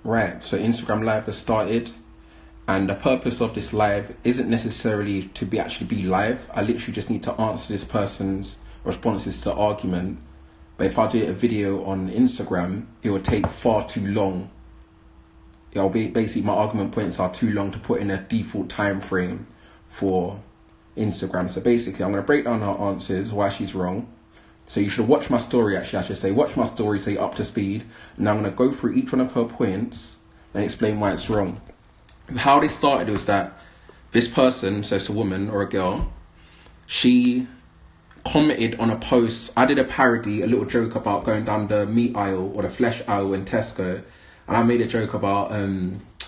Right, so Instagram Live has started, and the purpose of this live isn't necessarily to actually be live. I literally just need to answer this person's responses to the argument. But if I do a video on Instagram, it will take far too long. It'll be basically, my argument points are too long to put in a default time frame for Instagram. So basically, I'm going to break down her answers, why she's wrong. So you should watch my story, actually. I should say, watch my story, say up to speed. And I'm going to go through each one of her points and explain why it's wrong. How they started was that this person, so it's a woman or a girl, she commented on a post. I did a parody, a little joke about going down the meat aisle or the flesh aisle in Tesco. And I made a joke about,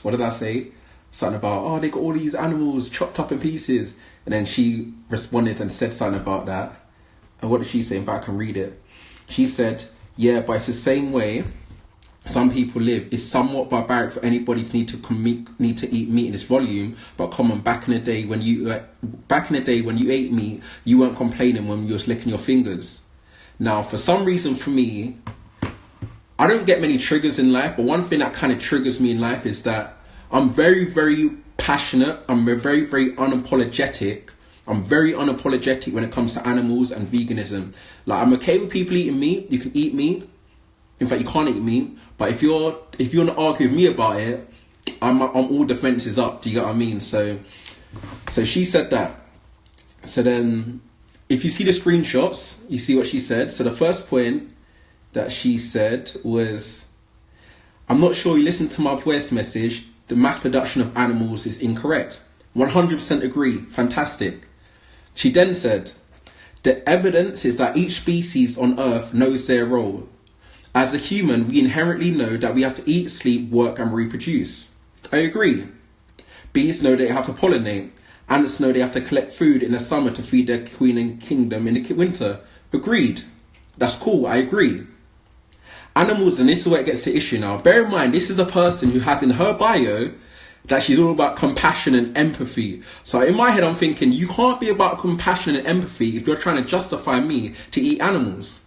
what did I say? Something about, oh, they got all these animals chopped up in pieces. And then she responded and said something about that. And what did she say? In fact, I can read it. She said, yeah, but it's the same way some people live. It's somewhat barbaric for anybody to need to eat meat in this volume, but come on, back in the day when you ate meat, you weren't complaining when you was licking your fingers. Now, for some reason, for me, I don't get many triggers in life, but one thing that kind of triggers me in life is that I'm very, very passionate. I'm very, very unapologetic. I'm very unapologetic when it comes to animals and veganism. Like, I'm okay with people eating meat. You can eat meat. In fact, you can't eat meat. But if you want to argue with me about it, I'm all defenses up. Do you get what I mean? So she said that. So then, if you see the screenshots, you see what she said. So the first point that she said was, I'm not sure you listened to my voice message. The mass production of animals is incorrect. 100% agree. Fantastic. She then said, the evidence is that each species on Earth knows their role. As a human, we inherently know that we have to eat, sleep, work, and reproduce. I agree. Bees know they have to pollinate. Ants know they have to collect food in the summer to feed their queen and kingdom in the winter. Agreed. That's cool. I agree. Animals, and this is where it gets to issue now. Bear in mind, this is a person who has in her bio that she's all about compassion and empathy. So in my head, I'm thinking, you can't be about compassion and empathy if you're trying to justify me to eat animals.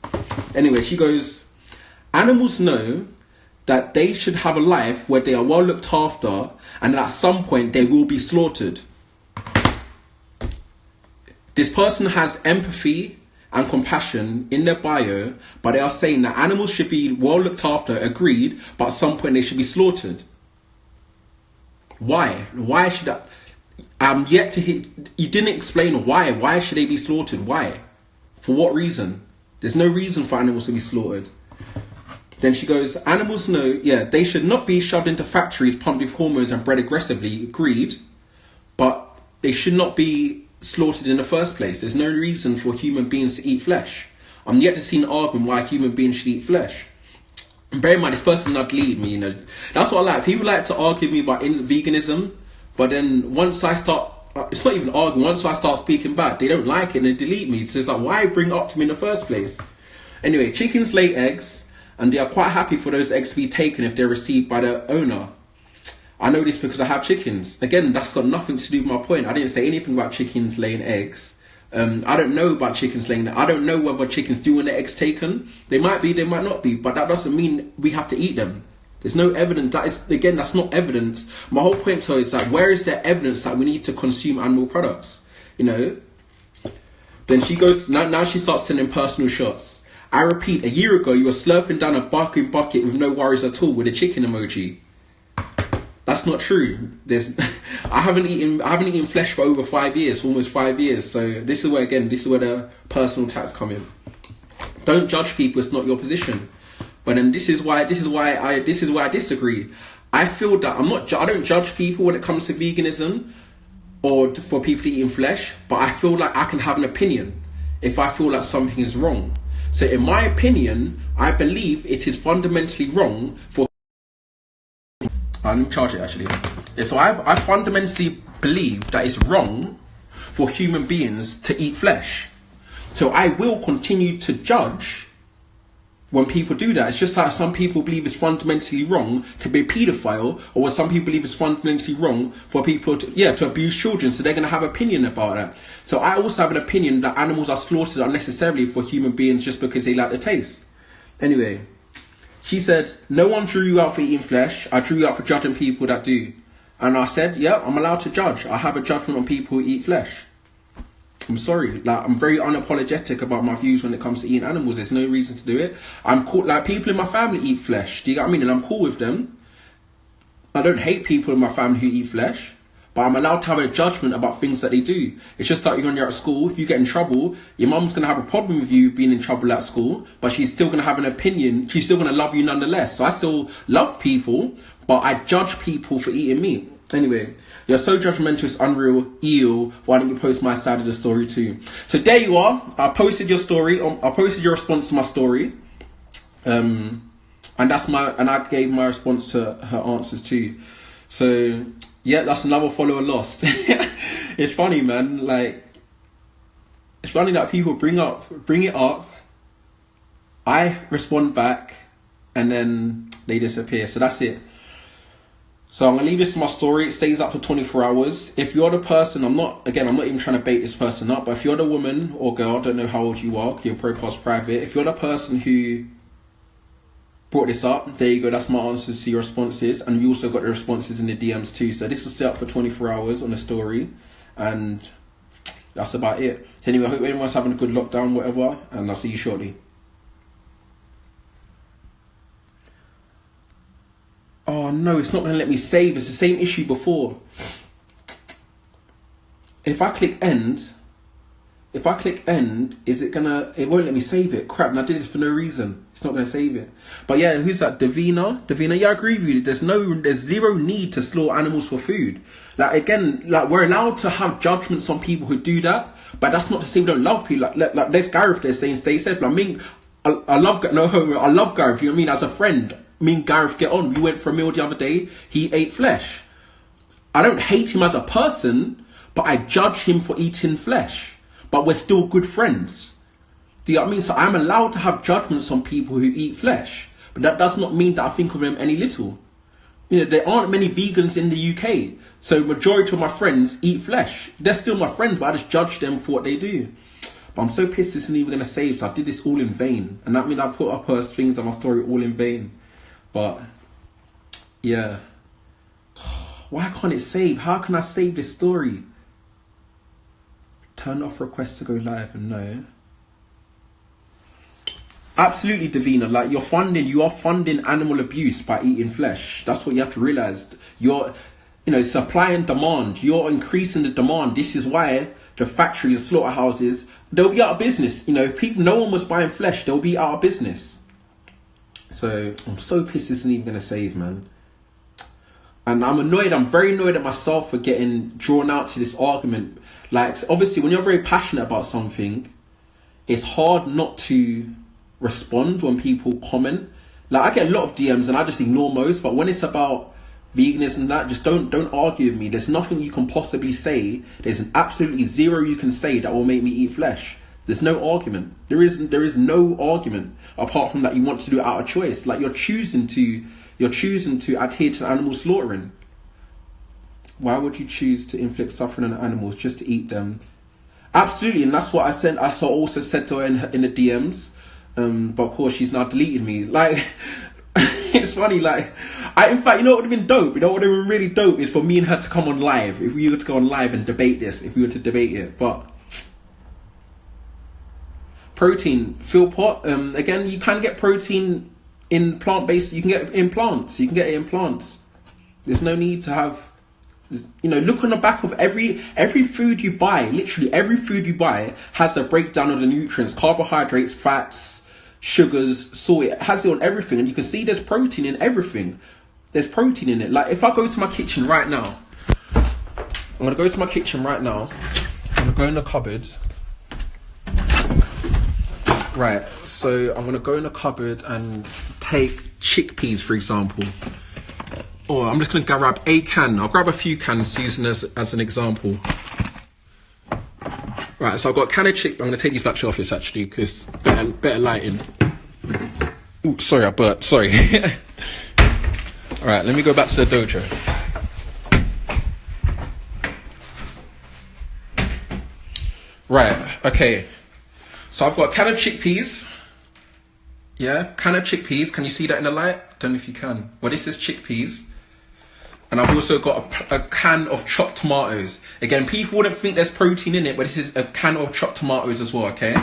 Anyway, she goes, animals know that they should have a life where they are well looked after, and at some point they will be slaughtered. This person has empathy and compassion in their bio, but they are saying that animals should be well looked after, agreed, but at some point they should be slaughtered. Why? Why should that? I'm yet to hit. You didn't explain why. Why should they be slaughtered? Why? For what reason? There's no reason for animals to be slaughtered. Then she goes, animals know, yeah, they should not be shoved into factories, pumped with hormones and bred aggressively, agreed, but they should not be slaughtered in the first place. There's no reason for human beings to eat flesh. I'm yet to see an argument why human beings should eat flesh. And bear in mind, this person not deleted me, you know. That's what I like. People like to argue with me about veganism, but then once I start, it's not even arguing, once I start speaking back, they don't like it and they delete me. So it's like, why bring it up to me in the first place? Anyway, chickens lay eggs, and they are quite happy for those eggs to be taken if they're received by the owner. I know this because I have chickens. Again, that's got nothing to do with my point. I didn't say anything about chickens laying eggs. I don't know about chickens laying eggs. I don't know whether chickens do want their eggs taken. They might be, they might not be, but that doesn't mean we have to eat them. There's no evidence. That is, again, that's not evidence. My whole point to her is that where is there evidence that we need to consume animal products? You know? Then she goes, now she starts sending personal shots. I repeat, a year ago you were slurping down a barking bucket with no worries at all with a chicken emoji. That's not true. I haven't eaten flesh for over 5 years, almost 5 years. So this is where the personal attacks come in. Don't judge people. It's not your position. But then this is why I disagree. I feel that I don't judge people when it comes to veganism or for people eating flesh. But I feel like I can have an opinion if I feel like something is wrong. So in my opinion, I believe it is fundamentally wrong for. Let me charge it actually. So I fundamentally believe that it's wrong for human beings to eat flesh. So I will continue to judge when people do that. It's just like some people believe it's fundamentally wrong to be a paedophile, or some people believe it's fundamentally wrong for people to abuse children. So they're going to have an opinion about that. So I also have an opinion that animals are slaughtered unnecessarily for human beings just because they like the taste. Anyway, She said, no one drew you out for eating flesh. I drew you out for judging people that do. And I said, yeah, I'm allowed to judge. I have a judgment on people who eat flesh. I'm sorry. Like, I'm very unapologetic about my views when it comes to eating animals. There's no reason to do it. I'm cool. Like, people in my family eat flesh. Do you get what I mean? And I'm cool with them. I don't hate people in my family who eat flesh. But I'm allowed to have a judgment about things that they do. It's just like when you're at school, if you get in trouble, your mum's going to have a problem with you being in trouble at school, but she's still going to have an opinion. She's still going to love you nonetheless. So I still love people, but I judge people for eating meat. Anyway, you're so judgmental, it's unreal. Ew, why don't you post my side of the story too? So there you are. I posted your story. I posted your response to my story. And I gave my response to her answers too. So yeah, that's another follower lost. It's funny, man. Like, it's funny that people bring it up. I respond back, and then they disappear. So that's it. So I'm gonna leave this to my story. It stays up for 24 hours. If you're the person, I'm not even trying to bait this person up, but if you're the woman or girl, I don't know how old you are, your profile's private. If you're the person who brought this up, there you go. That's my answers to your responses, and you also got the responses in the DMs too. So this was set up for 24 hours on the story, and that's about it. So anyway, I hope everyone's having a good lockdown, whatever, and I'll see you shortly. Oh no, it's not going to let me save. It's the same issue before. If I click end, is it gonna, it won't let me save it. Crap, and I did this for no reason. It's not gonna save it. But yeah, who's that? Davina, yeah, I agree with you. There's zero need to slaughter animals for food. Like, again, like, we're allowed to have judgments on people who do that, but that's not to say we don't love people. Like there's Gareth there saying stay safe. Like, I mean, I love Gareth, you know what I mean? As a friend, me and Gareth get on. We went for a meal the other day. He ate flesh. I don't hate him as a person, but I judge him for eating flesh. But we're still good friends. Do you know what I mean? So I'm allowed to have judgments on people who eat flesh. But that does not mean that I think of them any little. You know, there aren't many vegans in the UK. So majority of my friends eat flesh. They're still my friends, but I just judge them for what they do. But I'm so pissed this isn't even going to save. So I did this all in vain. And that means I put up her things on my story all in vain. But yeah. Why can't it save? How can I save this story? Turn off requests to go live, and no. Absolutely, Davina. Like, you are funding animal abuse by eating flesh. That's what you have to realize. You're, supply and demand. You're increasing the demand. This is why the factories, the slaughterhouses, they'll be out of business. People, no one was buying flesh. They'll be out of business. So I'm so pissed this isn't even gonna save, man. And I'm annoyed. I'm very annoyed at myself for getting drawn out to this argument. Like, obviously, when you're very passionate about something, it's hard not to respond when people comment. Like, I get a lot of DMs and I just ignore most, but when it's about veganism and that, just don't argue with me. There's nothing you can possibly say. There's absolutely zero you can say that will make me eat flesh. There's no argument. There is no argument apart from that you want to do it out of choice. Like, you're choosing to adhere to animal slaughtering. Why would you choose to inflict suffering on animals just to eat them? Absolutely, and that's what I said. I also said to her in the DMs. But of course, she's now deleted me. Like, it's funny. Like, in fact, you know what would have been dope? You know what would have been really dope is for me and her to come on live. If we were to go on live and debate this, if we were to debate it, but. Protein, Philpot. Again, you can get protein in plant-based. You can get it in plants. You can get it in plants. There's no need to have. Look on the back of every food you buy. Literally every food you buy has a breakdown of the nutrients: carbohydrates, fats, sugars, salt. It has it on everything, and you can see there's protein in everything. There's protein in it. Like, if I go to my kitchen right now, I'm gonna go to my kitchen right now. I'm gonna go in the cupboard. Right, so I'm gonna go in the cupboard and take chickpeas, for example. Or I'm just gonna grab a can. I'll grab a few cans using as an example. Right, so I've got a can of chickpeas. I'm gonna take these back to the office actually, because better lighting. Ooh, sorry, I burped. Sorry. All right, let me go back to the dojo. Right, okay. So I've got a can of chickpeas. Yeah, can of chickpeas. Can you see that in the light? Don't know if you can. Well, this is chickpeas. And I've also got a can of chopped tomatoes. Again, people wouldn't think there's protein in it, but this is a can of chopped tomatoes as well, okay?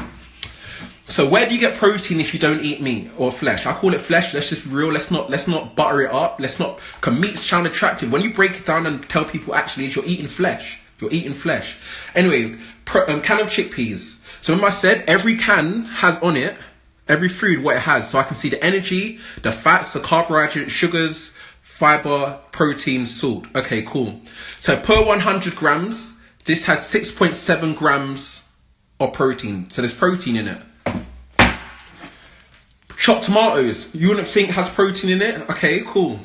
So where do you get protein if you don't eat meat or flesh? I call it flesh. Let's just be real. Let's not butter it up. Cause meat sound attractive. When you break it down and tell people actually you're eating flesh. You're eating flesh. Anyway, can of chickpeas. So remember I said every can has on it, every food, what it has. So I can see the energy, the fats, the carbohydrates, sugars, fiber, protein, salt. Okay, cool. So per 100 grams, this has 6.7 grams of protein. So there's protein in it. Chopped tomatoes, you wouldn't think has protein in it. Okay, cool.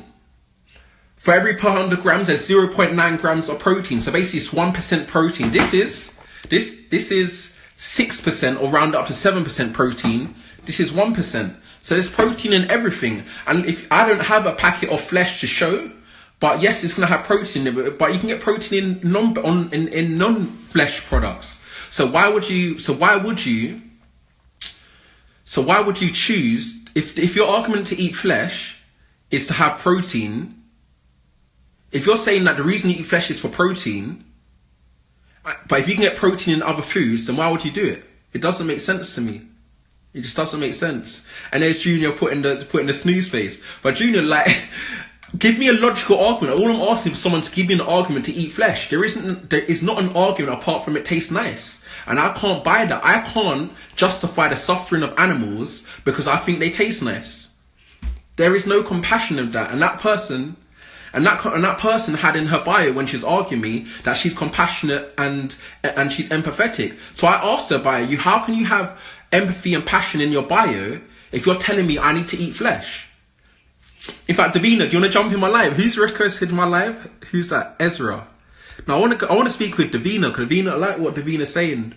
For every per 100 grams, there's 0.9 grams of protein. So basically it's 1% protein. This is 6% or round up to 7% protein. This is 1%. So there's protein in everything. And if I don't have a packet of flesh to show, but yes, it's gonna have protein in it, but you can get protein in non-flesh products. So why would you choose, if your argument to eat flesh is to have protein, if you're saying that the reason you eat flesh is for protein, but if you can get protein in other foods, then why would you do it? It doesn't make sense to me. It just doesn't make sense. And there's Junior putting the snooze face. But Junior, like, give me a logical argument. All I'm asking for someone to give me an argument to eat flesh. There is not an argument apart from it tastes nice. And I can't buy that. I can't justify the suffering of animals because I think they taste nice. There is no compassion of that. And that person had in her bio when she's arguing me that she's compassionate and she's empathetic. So I asked her bio, how can you have empathy and passion in your bio if you're telling me I need to eat flesh? In fact, Davina, do you want to jump in my live? Who's requested my live? Who's that? Ezra. Now I want to speak with Davina because Davina, I like what Davina's saying.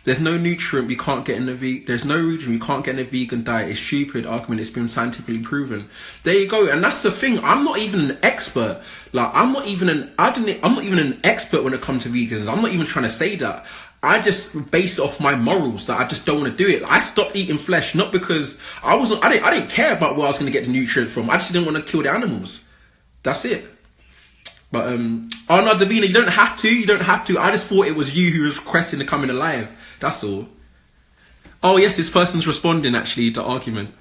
There's no nutrient we can't get in there's no nutrient we can't get in a vegan diet. It's stupid argument. It's been scientifically proven. There you go. And that's the thing. I'm not even an expert. Like I'm not even an expert when it comes to vegans. I'm not even trying to say that. I just base it off my morals that I just don't want to do it. I stopped eating flesh not because I didn't care about where I was going to get the nutrients from. I just didn't want to kill the animals. That's it. But oh no, Davina, you don't have to. I just thought it was you who was requesting to come in alive. That's all. Oh yes, this person's responding actually to the argument.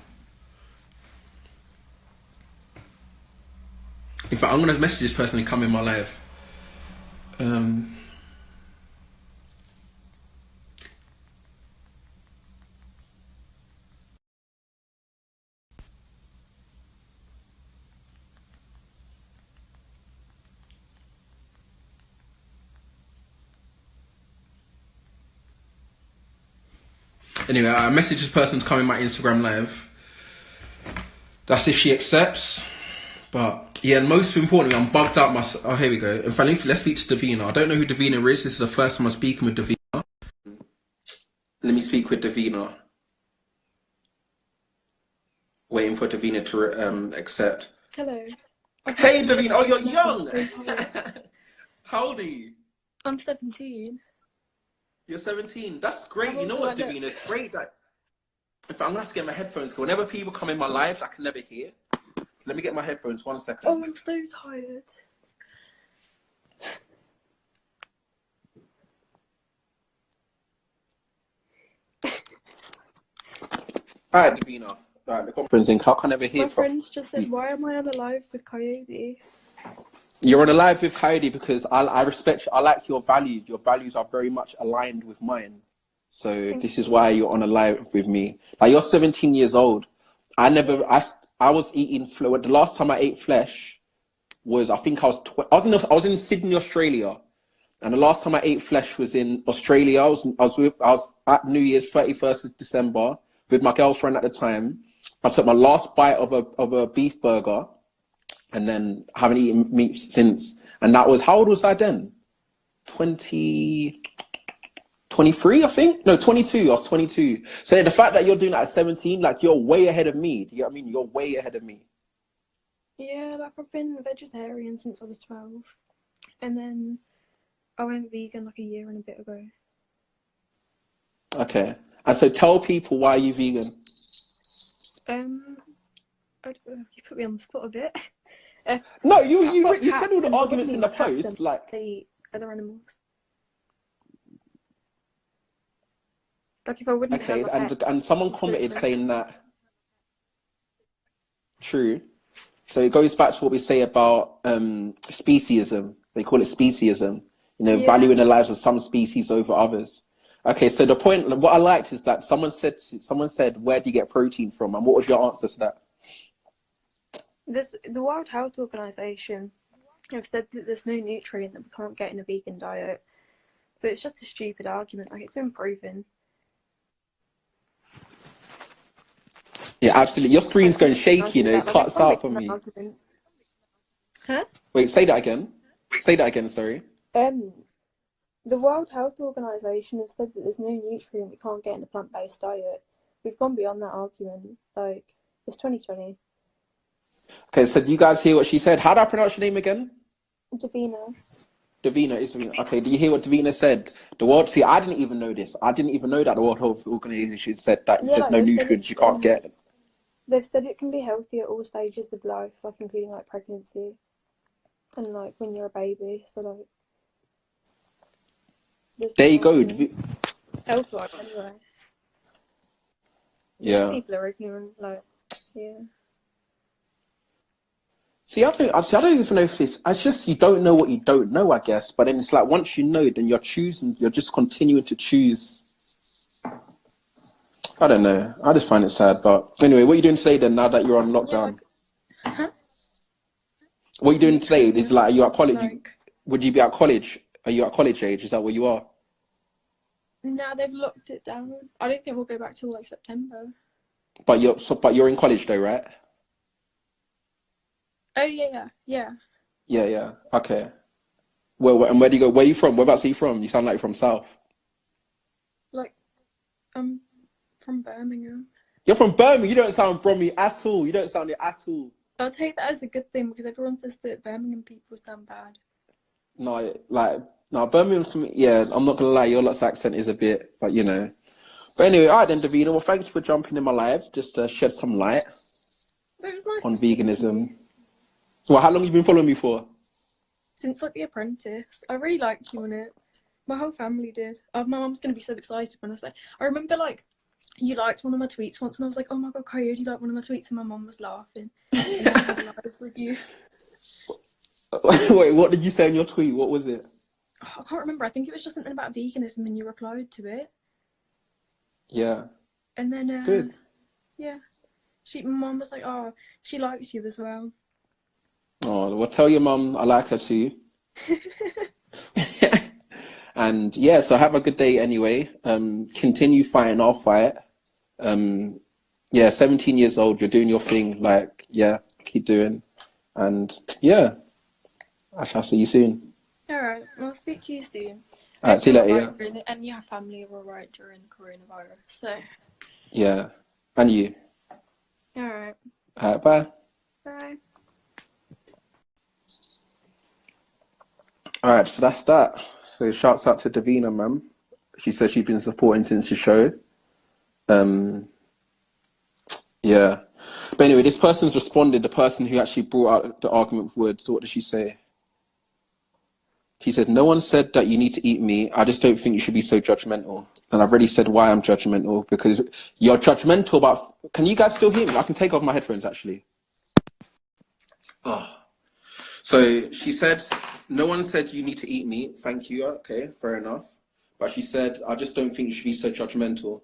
In fact, I'm gonna message this person and come in my live. Anyway, I message this person to come in my Instagram live. That's if she accepts. But yeah, and most importantly, I'm bugged out myself. Oh, here we go. In fact, let's speak to Davina. I don't know who Davina is. This is the first time I'm speaking with Davina. Let me speak with Davina. Waiting for Davina to accept. Hello. Hey, Davina. Oh, you're young. How old are you? I'm 17. You're 17. That's great. You know what, Davina? It's great that. In fact, I'm gonna have to get my headphones because whenever people come in my lives, I can never hear. So let me get my headphones. 1 second. Oh, I'm so tired. Alright, Davina. Right, the conferencing. How can I never hear? My friends just said, "Why am I on a live with Coyote?" You're on a live with Coyote because I respect you. I like your values. Your values are very much aligned with mine. So this is why you're on a live with me. Like you're 17 years old. I was eating flesh. The last time I ate flesh was I was in Sydney, Australia, and the last time I ate flesh was in Australia. I was at New Year's 31st of December with my girlfriend at the time. I took my last bite of a beef burger. And then I haven't eaten meat since. And that was, how old was I then? 23, I think? No, 22. I was 22. So the fact that you're doing that at 17, like you're way ahead of me. Do you know what I mean? You're way ahead of me. Yeah, like I've been vegetarian since I was 12. And then I went vegan like a year and a bit ago. Okay. And so tell people why are you vegan? Um, you put me on the spot a bit. No, I've you got you said all cats the and arguments in obviously the my cats post, like. they eat other animals. Like if I wouldn't have Okay, my pets, and someone it's a bit commented different. saying that true. So it goes back to what we say about speciesism. They call it speciesism. You know, Yeah. valuing the lives of some species over others. Okay, so the point, what I liked is that someone said, where do you get protein from? And what was your answer to that? The World Health Organization have said that there's no nutrient that we can't get in a vegan diet. So it's just a stupid argument. Like it's been proven. Yeah, absolutely. Your screen's Like, going I'm not gonna shaky, argue you with know, it that. Like I cuts can't out make for that me. argument. Huh? Wait, say that again. Say that again, sorry. The World Health Organization have said that there's no nutrient we can't get in a plant-based diet. We've gone beyond that argument. Like it's 2020. Okay, so do you guys hear what she said? How do I pronounce your name again? Davina. Davina is okay. Do you hear what Davina said? The world. See, I didn't even know this. I didn't even know that the World Health Organization said that Yeah, there's like no they've said nutrients you can't get. they've said it can be healthy at all stages of life, like including like pregnancy and like when you're a baby. So like there's There no you go. argument. Health-wise, anyway. It's just Yeah. people are ignorant. Like, yeah. See, I don't even know if it's just you don't know what you don't know, I guess. But then it's like once you know, then you're just continuing to choose. I don't know. I just find it sad. But anyway, what are you doing today then? Now that you're on Yeah, lockdown, like, huh? what are you doing today? Is like, are you at college? Like, Would you be at college? Are you at college age? Is that where you are? no, they've locked it down. I don't think we'll go back till like September. But you're in college though, right? Oh yeah. Yeah. Okay. And where do you go? Where are you from? Whereabouts are you from? You sound like you're from South. Like, I'm from Birmingham. You're from Birmingham. You don't sound Brommy at all. You don't sound it at all. I'll take that as a good thing because everyone says that Birmingham people sound bad. No, Birmingham for me, yeah, I'm not gonna lie, your lot's accent is a bit, but you know. But anyway, all right then, Davina, well, thank you for jumping in my live, just to shed some light But it was nice on to speak to veganism. you. So, how long have you been following me for? Since like The Apprentice. I really liked you on it. My whole family did. My mum's gonna be so excited when I say. I remember like you liked one of my tweets once, and I was like, "Oh my god, Coyote, you liked one of my tweets," and my mum was laughing. And then I had a live with you. Wait, what did you say in your tweet? What was it? Oh, I can't remember. I think it was just something about veganism, and you replied to it. Yeah. And then Good. yeah, my mum was like, "Oh, she likes you as well." Oh, well, tell your mum I like her too. And yeah, so have a good day anyway. Continue fighting our fight. Yeah, 17 years old, you're doing your thing. Like, yeah, keep doing. And yeah, I shall see you soon. All right, I'll speak to you soon. All right, see you later. Right, and your family are all right during coronavirus. So Yeah, and you. all right. All right, bye. Bye. All right, so that's that. So shouts out to Davina, man. She said she's been supporting since the show. Yeah. But anyway, this person's responded, the person who actually brought out the argument forward. So what did she say? She said, no one said that you need to eat meat. I just don't think you should be so judgmental. And I've already said why I'm judgmental, because you're judgmental about... Can you guys still hear me? I can take off my headphones, actually. Oh. So she said, no one said you need to eat meat. Thank you. Okay, fair enough. But she said, I just don't think you should be so judgmental.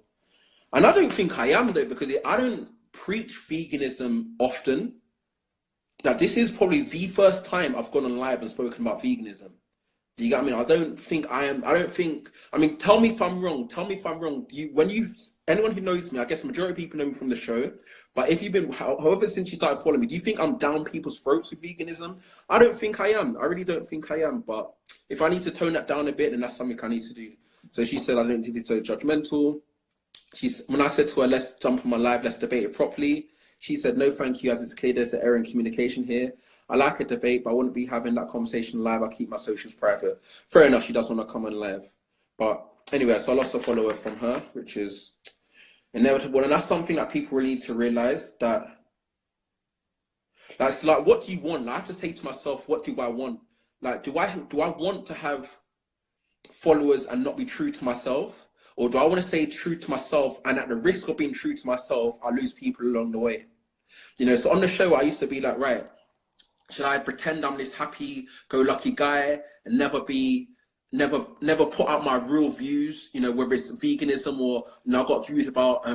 And I don't think I am, though, because I don't preach veganism often. Now, this is probably the first time I've gone on live and spoken about veganism. Do you get what I mean? I don't think, tell me if I'm wrong. Tell me if I'm wrong. Anyone who knows me, I guess the majority of people know me from the show, but if you've been, however, since you started following me, do you think I'm down people's throats with veganism? I don't think I am. I really don't think I am. But if I need to tone that down a bit, then that's something I need to do. So she said, I don't need to be so judgmental. When I said to her, let's jump on my live, let's debate it properly, she said, no, thank you, as it's clear there's an error in communication here. I like a debate, but I wouldn't be having that conversation live. I keep my socials private. Fair enough, she does want to come on live. But anyway, so I lost a follower from her, which is inevitable, and that's something that people really need to realize. That's like, what do you want? I have to say to myself, what do I want? Like, do I want to have followers and not be true to myself, or do I want to stay true to myself and at the risk of being true to myself, I lose people along the way? You know, so on the show, I used to be like, right, should I pretend I'm this happy-go-lucky guy and never put out my real views? You know, whether it's veganism or, you know, I've got views about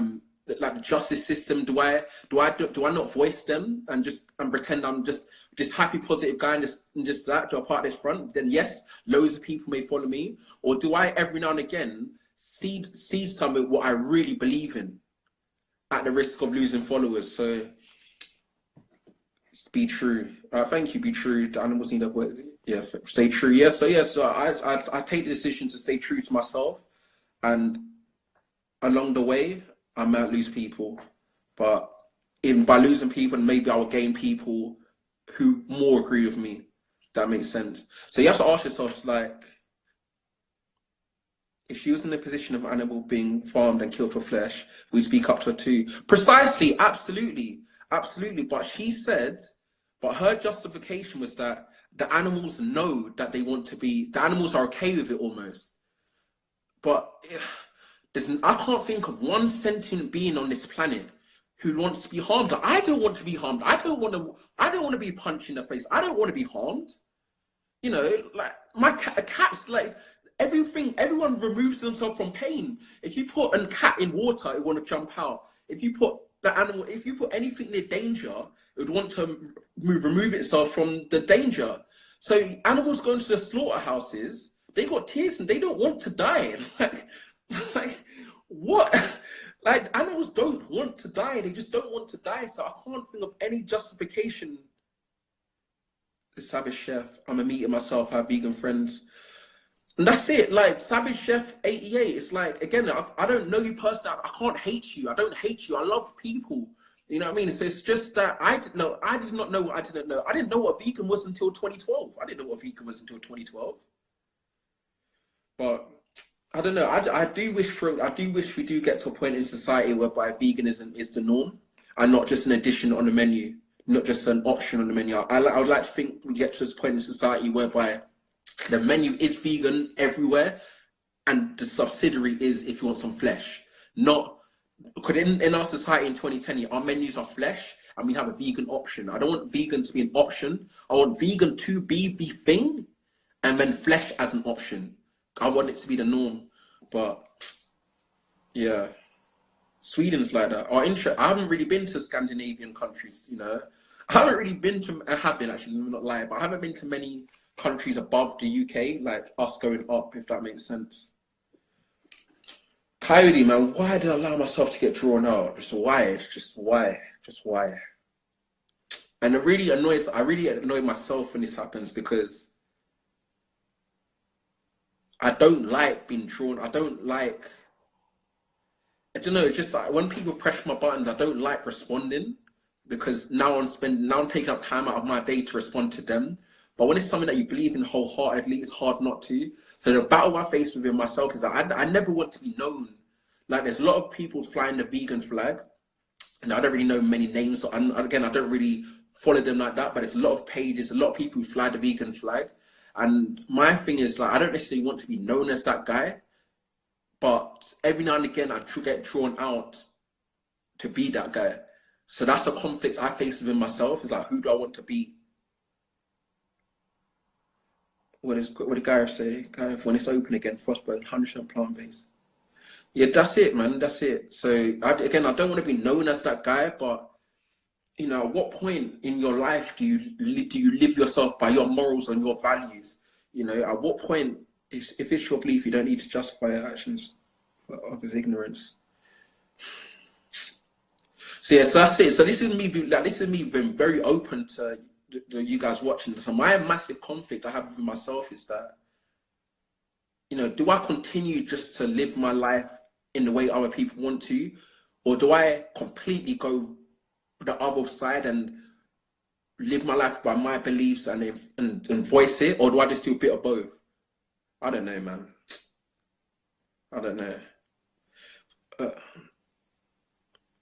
like the justice system. Do I not voice them and pretend I'm just this happy, positive guy and just that to a part of this front? Then yes, loads of people may follow me. Or do I every now and again seed something what I really believe in, at the risk of losing followers? So be true. Thank you. Be true. The animals need a voice. Yeah, stay true. Yes. So yes. So I take the decision to stay true to myself, and along the way I might lose people, but even by losing people, maybe I'll gain people who more agree with me. That makes sense. So you have to ask yourself, like, if she was in the position of an animal being farmed and killed for flesh, we speak up to her too. Precisely, absolutely. But she said, but her justification was that the animals know that they want to be, the animals are okay with it almost. But I can't think of one sentient being on this planet who wants to be harmed. I don't want to be harmed. I don't want to be punched in the face. I don't want to be harmed. You know, like a cat's like, everyone removes themselves from pain. If you put a cat in water, it want to jump out. If you put anything near danger, it would want to remove itself from the danger. So animals going to the slaughterhouses, they got tears and they don't want to die. Like what? Like, animals don't want to die. They just don't want to die. So I can't think of any justification. The Savage Chef, I'm a meat myself, I have vegan friends. And that's it. Like, Savage Chef 88, it's like, again, I don't know you personally. I can't hate you. I don't hate you. I love people. You know what I mean? So it's just that I did not know what I didn't know. I didn't know what vegan was until 2012. I didn't know what vegan was until 2012. But I don't know. I do wish we do get to a point in society whereby veganism is the norm and not just an addition on the menu, not just an option on the menu. I would like to think we get to this point in society whereby the menu is vegan everywhere, and the subsidiary is if you want some flesh. Not because in our society in 2010, our menus are flesh and we have a vegan option. I don't want vegan to be an option. I want vegan to be the thing, and then flesh as an option. I want it to be the norm. But yeah, Sweden's like that. I haven't really been to Scandinavian countries, you know. I haven't really been to, I have been actually, I'm not lying, but I haven't been to many countries above the UK, like us going up, if that makes sense. Coyote, man, why did I allow myself to get drawn out? Just why? And I really annoy myself when this happens, because I don't like being drawn. I don't know, it's just like when people press my buttons, I don't like responding, because now I'm taking up time out of my day to respond to them. But when it's something that you believe in wholeheartedly, it's hard not to. So the battle I face within myself is that I never want to be known. Like, there's a lot of people flying the vegan flag, and I don't really know many names. So again, I don't really follow them like that, but it's a lot of pages, a lot of people who fly the vegan flag. And my thing is, like, I don't necessarily want to be known as that guy, but every now and again I get drawn out to be that guy. So that's a conflict I face within myself. Is like, who do I want to be? What did Gareth say? Gareth, when it's open again, Frostbite, 100% plant-based. Yeah, that's it, man. That's it. So again, I don't want to be known as that guy, but you know, at what point in your life do you live yourself by your morals and your values? You know, at what point, if it's your belief, you don't need to justify your actions of his ignorance. So yeah, so that's it. So this is me being very open to you guys watching. So my massive conflict I have with myself is that, you know, do I continue just to live my life in the way other people want to, or do I completely go the other side and live my life by my beliefs and voice it, or do I just do a bit of both? I don't know, man. I don't know.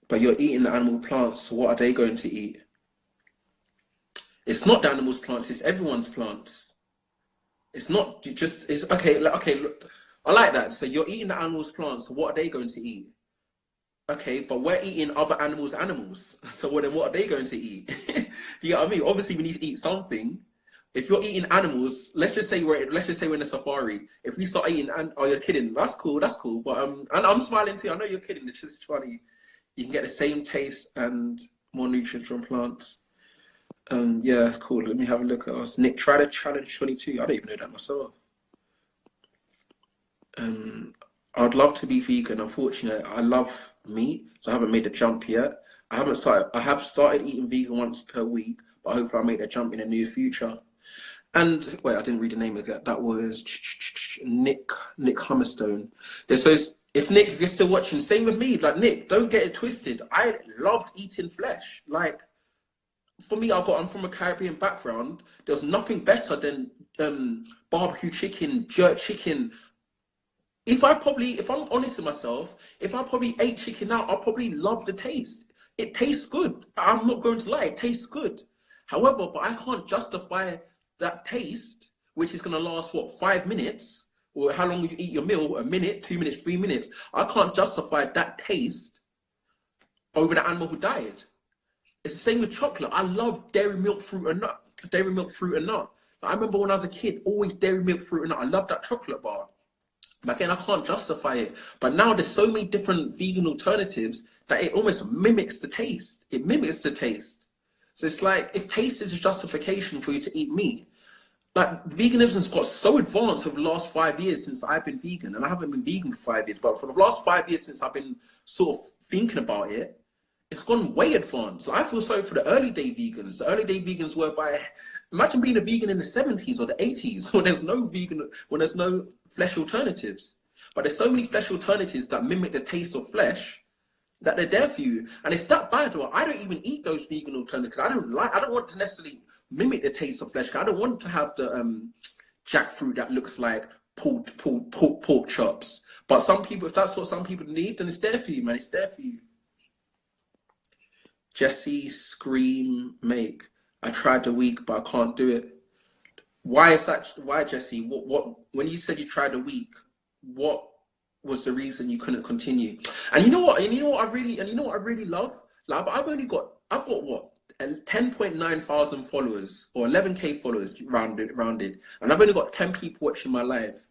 but you're eating the animal plants, so what are they going to eat? It's not the animals' plants, it's everyone's plants. It's not just, it's okay, okay, look, I like that. So you're eating the animals' plants, so what are they going to eat? Okay, but we're eating other animals. So then what are they going to eat? You know what I mean? Obviously, we need to eat something. If you're eating animals, let's just say we're in a safari. If we start eating, oh, you're kidding. That's cool. But and I'm smiling too. I know you're kidding. It's just funny. You can get the same taste and more nutrients from plants. Yeah, cool. Let me have a look at us. Nick, try the challenge 22. I don't even know that myself. I'd love to be vegan. Unfortunately, I love meat, so I haven't made the jump yet. I have started eating vegan once per week, but hopefully I'll make the jump in the near future. And wait, I didn't read the name of that. That was Nick Hummerstone. It says, if you're still watching, same with me. Like, Nick, don't get it twisted. I loved eating flesh. Like, for me, I'm from a Caribbean background. There's nothing better than barbecue chicken, jerk chicken. If I'm honest with myself, if I probably ate chicken out, I'll probably love the taste. It tastes good. I'm not going to lie, it tastes good. However, but I can't justify that taste, which is going to last, what, 5 minutes? Or how long will you eat your meal? A minute, 2 minutes, 3 minutes. I can't justify that taste over the animal who died. It's the same with chocolate. I love dairy milk, fruit and nut. I remember when I was a kid, always dairy milk, fruit and nut. I love that chocolate bar. But again, I can't justify it. But now there's so many different vegan alternatives that it almost mimics the taste. It mimics the taste. So it's like, if taste is a justification for you to eat meat, like, veganism's got so advanced over the last 5 years since I've been vegan, and I haven't been vegan for 5 years, but for the last 5 years since I've been sort of thinking about it, it's gone way advanced. I feel sorry for the early day vegans. The early day vegans were imagine being a vegan in the 70s or the 80s when there's no flesh alternatives. But there's so many flesh alternatives that mimic the taste of flesh that they're there for you. And it's that bad. Well, I don't even eat those vegan alternatives. I don't want to necessarily mimic the taste of flesh. I don't want to have the jackfruit that looks like pork chops. But some people, if that's what some people need, then it's there for you, man. It's there for you. Jesse, scream, make. I tried the week, but I can't do it. Why is that? Why, Jesse? What? When you said you tried a week, what was the reason you couldn't continue? And you know what? I really love. Like, I've got what? 10.9 thousand followers or 11k followers rounded, and I've only got 10 people watching my live.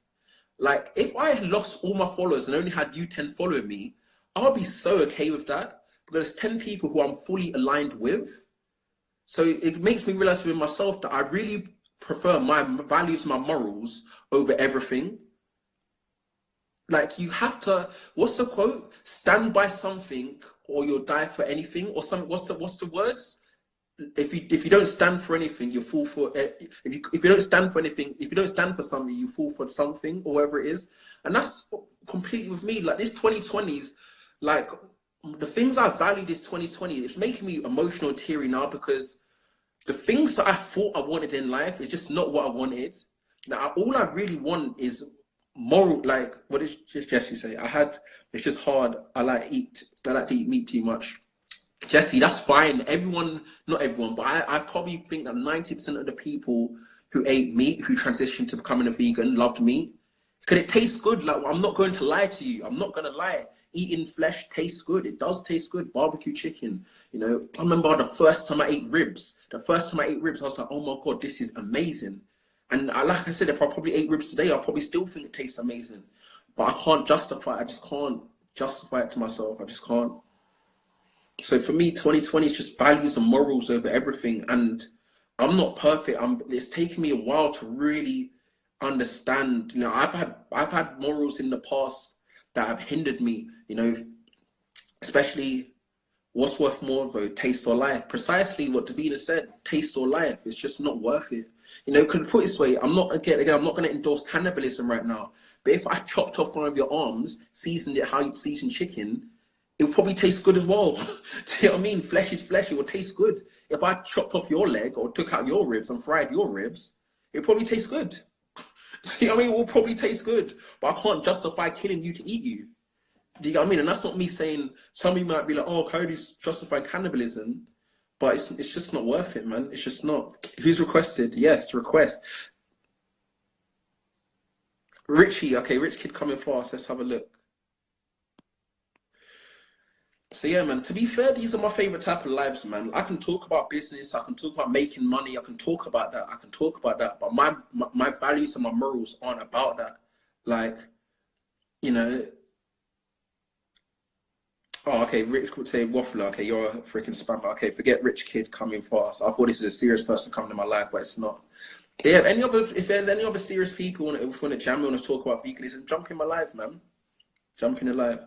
Like, if I had lost all my followers and only had you 10 following me, I'll be so okay with that, because there's 10 people who I'm fully aligned with. So it makes me realize within myself that I really prefer my values, my morals over everything. Like, you have to, what's the quote? Stand by something or you'll die for anything, or some, what's the words? If you don't stand for anything, you fall for it. If you don't stand for anything, if you don't stand for something, you fall for something, or whatever it is. And that's completely with me. Like, this 2020s, like, the things I value this 2020, it's making me emotional and teary now, because the things that I thought I wanted in life is just not what I wanted. Now, all I really want is moral, like, what did Jesse say? It's just hard. I like to eat meat too much. Jesse, that's fine. Not everyone, but I probably think that 90% of the people who ate meat, who transitioned to becoming a vegan, loved meat. Because it tastes good. Like, I'm not going to lie to you. I'm not going to lie. Eating flesh tastes good. It does taste good. Barbecue chicken. You know, I remember the first time I ate ribs. I was like, oh my God, this is amazing. And like I said, if I probably ate ribs today, I'll probably still think it tastes amazing. But I can't justify it. I just can't justify it to myself. I just can't. So for me, 2020 is just values and morals over everything. And I'm not perfect. It's taken me a while to really understand. You know, I've had morals in the past that have hindered me, you know, especially what's worth more though, taste or life? Precisely what Davina said, taste or life. It's just not worth it. You know, could put it this way, I'm not going to endorse cannibalism right now, but if I chopped off one of your arms, seasoned it how you season chicken, it would probably taste good as well. See what I mean? Flesh is flesh, it will taste good. If I chopped off your leg or took out your ribs and fried your ribs, it probably tastes good. See what I mean? It will probably taste good, but I can't justify killing you to eat you. Do you get what I mean? And that's not me saying, some people might be like, oh, Cody's justifying cannibalism, but it's just not worth it, man. It's just not. Who's requested? Yes, request. Richie, okay, Rich Kid coming fast. Let's have a look. So yeah, man, to be fair, these are my favorite type of lives, man. I can talk about business, I can talk about making money, I can talk about that, but my values and my morals aren't about that. Like, you know, oh, okay, Rich could say waffler, okay, you're a freaking spammer. Okay, forget Rich Kid coming fast. I thought this is a serious person coming to my life, but it's not. Yeah, if there's any other serious people want to jam me, want to talk about veganism, jump in my life, man. Jump in the life.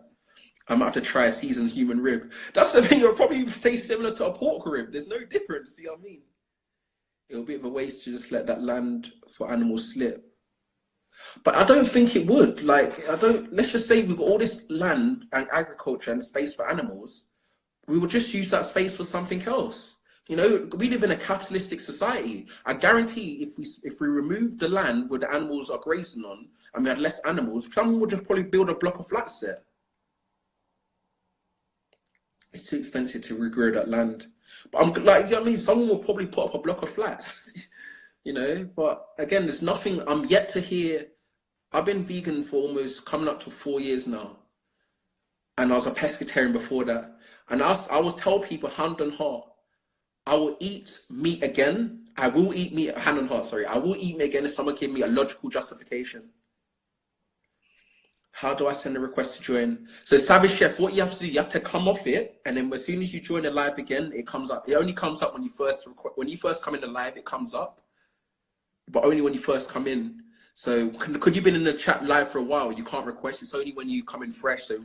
I might have to try a seasoned human rib. That's the thing, it'll probably taste similar to a pork rib. There's no difference, you know what I mean? It'll be a bit of a waste to just let that land for animals slip. But I don't think it would. Like, let's just say we've got all this land and agriculture and space for animals. We would just use that space for something else. You know, we live in a capitalistic society. I guarantee if we remove the land where the animals are grazing on and we had less animals, someone would just probably build a block of flats there. It's too expensive to regrow that land. But I'm like, you know what I mean? Someone will probably put up a block of flats, you know? But again, there's nothing, I'm yet to hear. I've been vegan for almost coming up to 4 years now. And I was a pescatarian before that. And I will tell people hand on heart, I will eat meat again. I will eat meat, hand on heart, sorry. I will eat meat again if someone give me a logical justification. How do I send a request to join? So Savage Chef, what you have to do, you have to come off it, and then as soon as you join the live again, it comes up. It only comes up when you first come in the live, it comes up, but only when you first come in. So could you've been in the chat live for a while, you can't request. It's only when you come in fresh. So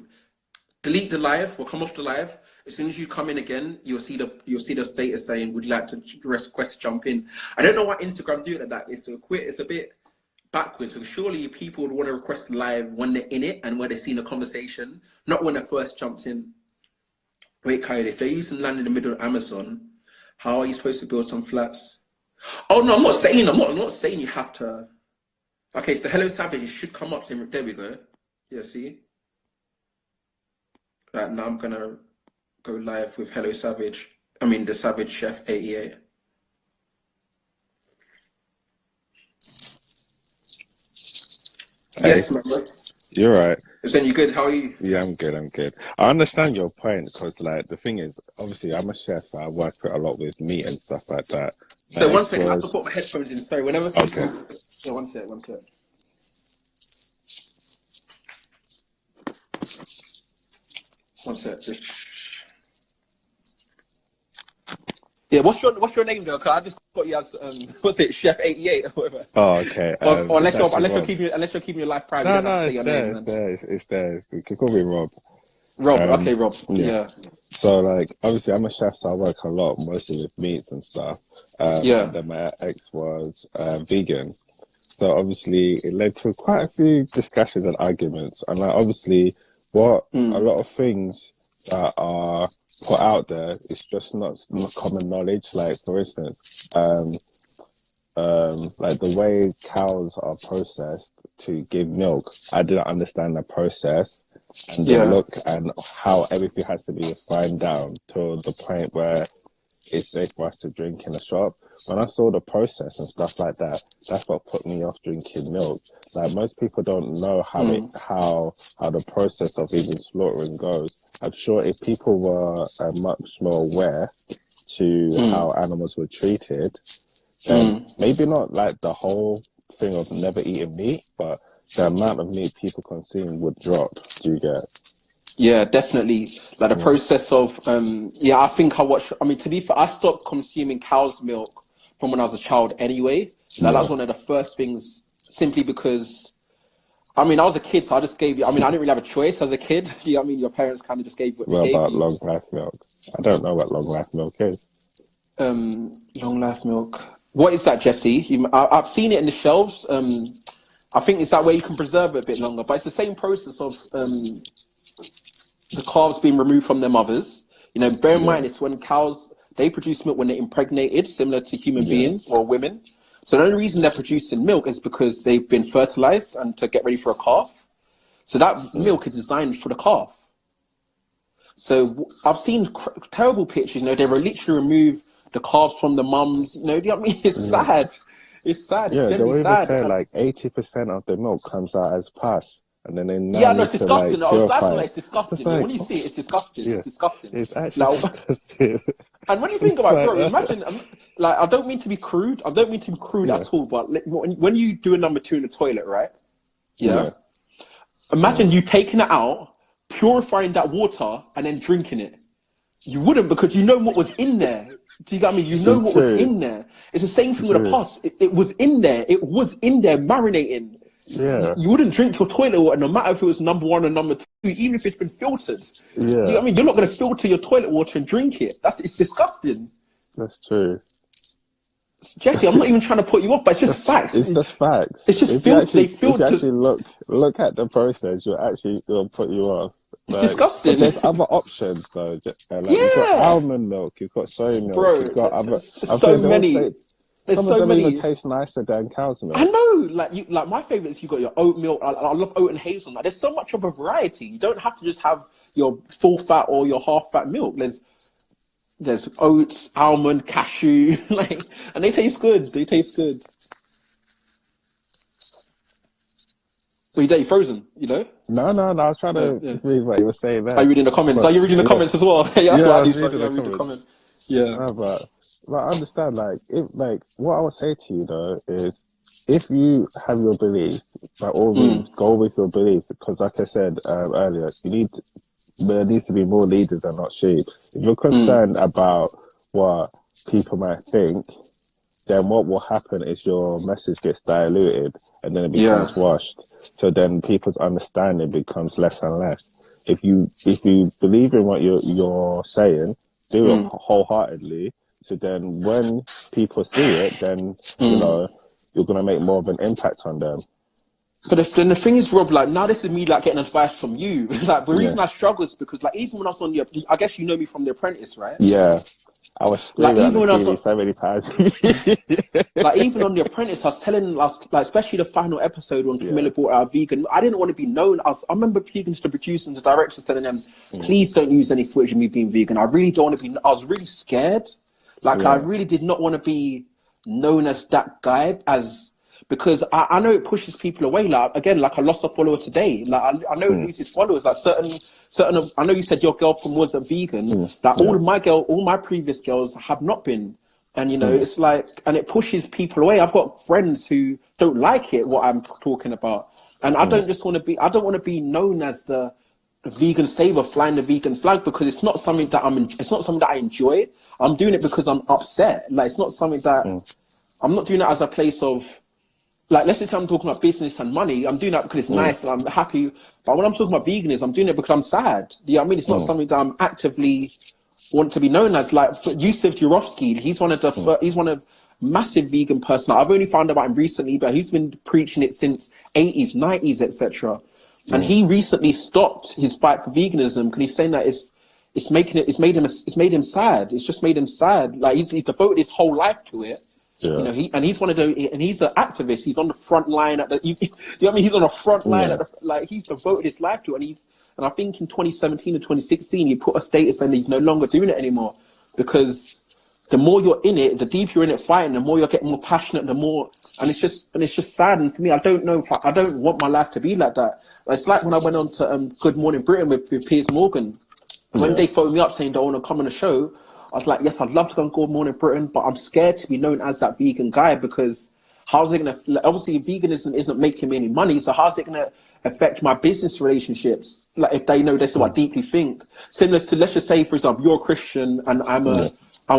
delete the live or come off the live. As soon as you come in again, you'll see the status saying, would you like to request to jump in? I don't know why Instagram do it like that. It's a bit backwards. So surely people would want to request live when they're in it and when they're seeing a conversation, not when they first jumped in. Wait, Kyle, if they're using land in the middle of Amazon, how are you supposed to build some flats? Oh no, I'm not saying you have to. Okay, so Hello Savage should come up. There we go. Yeah, see? Right, now I'm gonna go live with Hello Savage. I mean the Savage Chef 88. Hey, Yes, man. you're right. Then you good? How are you? Yeah, I'm good. I understand your point because, like, the thing is, obviously, I'm a chef. I work a lot with meat and stuff like that. So one second, I have to put my headphones in. Sorry, whenever. Okay. Yeah, one sec. One sec. Yeah, what's your name though? Cause I just got you as what's it, Chef 88 or whatever. Oh, okay. Or unless you're keeping your life private. No, it's there. You can call me Rob. Rob, okay, Rob. Yeah. So, like, obviously, I'm a chef, so I work a lot, mostly with meats and stuff. Yeah. And then my ex was vegan. So, obviously, it led to quite a few discussions and arguments. And, like, obviously, a lot of things that are put out there is just not common knowledge. Like, for instance, like the way cows are processed to give milk, I didn't understand the process and the look and how everything has to be refined down to the point where it's safe for us to drink in a shop. When I saw the process and stuff like that, that's what put me off drinking milk. Like, most people don't know how the process of even slaughtering goes. I'm sure if people were much more aware to how animals were treated, then maybe not like the whole thing of never eating meat, but the amount of meat people consume would drop. Do you get? Yeah, definitely. Like the process of I think I mean, to be fair, I stopped consuming cow's milk from when I was a child anyway. Like, that was one of the first things, simply because I mean, I was a kid, so I just gave you. I mean, I didn't really have a choice as a kid. You know what I mean? Your parents kind of just gave you what they gave about you. long life milk? I don't know what long life milk is. Long life milk. What is that, Jesse? I've seen it in the shelves. I think it's that way you can preserve it a bit longer, but it's the same process of the calves being removed from their mothers. You know, bear in mind, it's when cows, they produce milk when they're impregnated, similar to human beings or women. So the only reason they're producing milk is because they've been fertilized and to get ready for a calf. So that milk is designed for the calf. So I've seen terrible pictures, they literally remove the calves from the mums, do you know what I mean? It's sad. It's sad. Yeah, It's they genuinely will even sad. say like 80% of the milk comes out as pus, and then they now Yeah, no, need it's to disgusting. like I was purify laughing, it. it's disgusting. It's like, When you see it, it's disgusting. yeah, It's disgusting. it's actually disgusting. And when you think It's about it, like, bro, imagine, like, I don't mean to be crude. yeah, At all, but when you do a number 2 in the toilet, right? Yeah. yeah, Imagine you taking it out, purifying that water, and then drinking it. You wouldn't, because you know what was in there. Do you get me? You know It's what true. was in there. It's the same thing with a True. pus. It was in there. It was in there marinating. yeah, You wouldn't drink your toilet water, no matter if it was number 1 or number 2, even if it's been filtered. Do you know yeah. what I mean? You're not going to filter your toilet water and drink it. It's disgusting. That's true. Jesse, I'm not even trying to put you off, but it's just facts. It's just facts. It's just If you actually, they filter. if you actually look at the process, it'll put you off. It's disgusting. But there's other options though. Like, Yeah. You've got almond milk, you've got soy milk, Bro, you've got other. so many. There's Some so of them many. even taste nicer than cow's milk. I know, like my favorites. You got your oat milk. I love oat and hazelnut. There's so much of a variety. You don't have to just have your full fat or your half fat milk. There's oats, almond, cashew, and they taste good. They taste good. Well, you frozen, No. I was trying to read what you were saying there. Are you reading the comments? Are you reading the comments as well? Yeah, that's what I do. So I read the comments. Yeah. No, but I understand. What I would say to you though is, if you have your belief, by all means, go with your belief. Because, like I said earlier, there needs to be more leaders and not sheep. If you're concerned about what people might think, then what will happen is your message gets diluted and then it becomes washed. So then people's understanding becomes less and less. If you believe in what you're saying, do it wholeheartedly. So then when people see it, then you're gonna make more of an impact on them. But then the thing is, Rob, now this is me getting advice from you. The reason I struggle is because even when I was on I guess you know me from The Apprentice, right? Yeah. I was screaming even when I was so many times. Even on The Apprentice, I was telling especially the final episode when Camilla brought out vegan. I didn't want to be known. I remember speaking to the producers and the directors, telling them, please don't use any footage of me being vegan. I really don't want to be. I was really scared. I really did not want to be known as that guy, because I know it pushes people away. I lost a follower today. I know it loses followers. Certain. I know you said your girlfriend was a vegan. All my previous girls have not been, and it's and it pushes people away. I've got friends who don't like it, what I'm talking about, and I don't just want to be. I don't want to be known as the vegan saver, flying the vegan flag, because it's not something that It's not something that I enjoy. I'm doing it because I'm upset. It's not something that I'm not doing it as a place of. Let's just say I'm talking about business and money. I'm doing that because it's nice and I'm happy. But when I'm talking about veganism, I'm doing it because I'm sad. You know what I mean? It's not something that I'm actively want to be known as. Yusuf Jurovsky, he's one of massive vegan person. I've only found out about him recently, but he's been preaching it since 80s, 90s, etc. And he recently stopped his fight for veganism because he's saying that it's made him sad. It's just made him sad. He's devoted his whole life to it. Yeah. He's one of the, and he's an activist. He's on the front line you know what I mean? He's on the front line he's devoted his life to it. And I think in 2017 or 2016, he put a status saying he's no longer doing it anymore, because the more you're in it, the deeper you're in it fighting, the more you're getting more passionate, the more, and it's just sad. And for me, I don't know if I don't want my life to be like that. It's like when I went on to Good Morning Britain with Piers Morgan, when they phoned me up saying they want to come on the show, I was like, yes, I'd love to go on Good Morning Britain, but I'm scared to be known as that vegan guy, because how's it going to, obviously veganism isn't making me any money, so how's it going to affect my business relationships? If they know this is what I deeply think. Similar to, let's just say, for example, you're a Christian and I'm a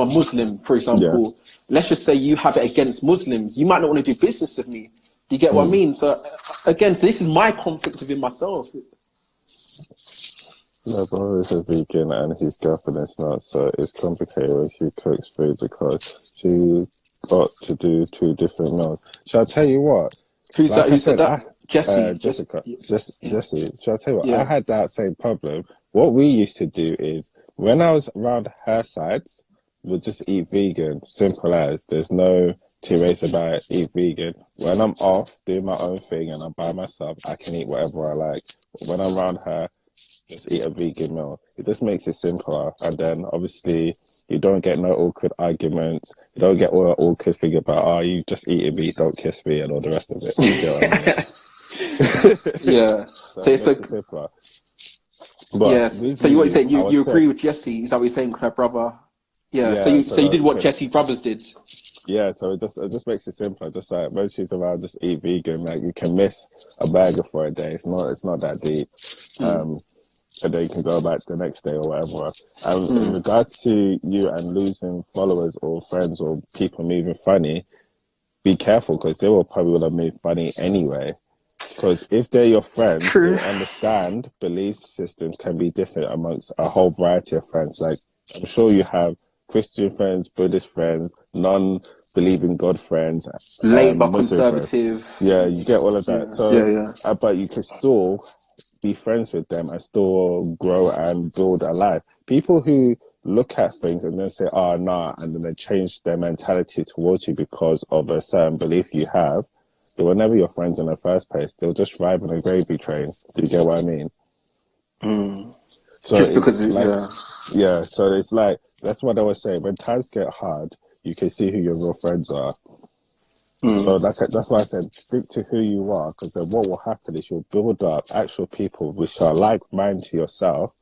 Muslim, for example. Let's just say you have it against Muslims. You might not want to do business with me. Do you get what I mean? So again, this is my conflict within myself. My brother is a vegan and his girlfriend is not, so it's complicated when she cooks food because she got to do 2 different meals. Shall I tell you what? Who's that? Who said that? Jesse. Jessica. Jesse. Shall I tell you what? I had that same problem. What we used to do is, when I was around her sides, we'd just eat vegan, simple as. There's no two ways about it. Eat vegan. When I'm off doing my own thing and I'm by myself, I can eat whatever I like. But when I'm around her, just eat a vegan meal. It just makes it simpler. And then obviously you don't get no awkward arguments. You don't get all the awkward thing about, oh, you just eat meat, don't kiss me, and all the rest of it. You get what I mean? Yeah. So it makes it simpler. But yes. So you what you're saying? You agree with Jessie? Is that what you're saying? With her brother? Yeah. Yeah. So you did what Jessie's brothers did. Yeah, so it just makes it simpler. Just like when she's around, just eat vegan. Like you can miss a burger for a day. It's not that deep. And then you can go back the next day or whatever. In regard to you and losing followers or friends or people moving funny, be careful because they will probably would have moved funny anyway. Because if they're your friends, they understand belief systems can be different amongst a whole variety of friends. Like I'm sure you have Christian friends, Buddhist friends, non-believing God friends, Labour, Muslim conservative. friends. Yeah, you get all of that. But you can still be friends with them and still grow and build a life. People who look at things and then say, oh, nah, and then they change their mentality towards you because of a certain belief you have, they were never your friends in the first place. They'll just drive on a gravy train. Do you get what I mean? So just because so it's like, that's what I was saying. When times get hard, you can see who your real friends are. So that's why I said stick to who you are, because then what will happen is you'll build up actual people which are like-minded to yourself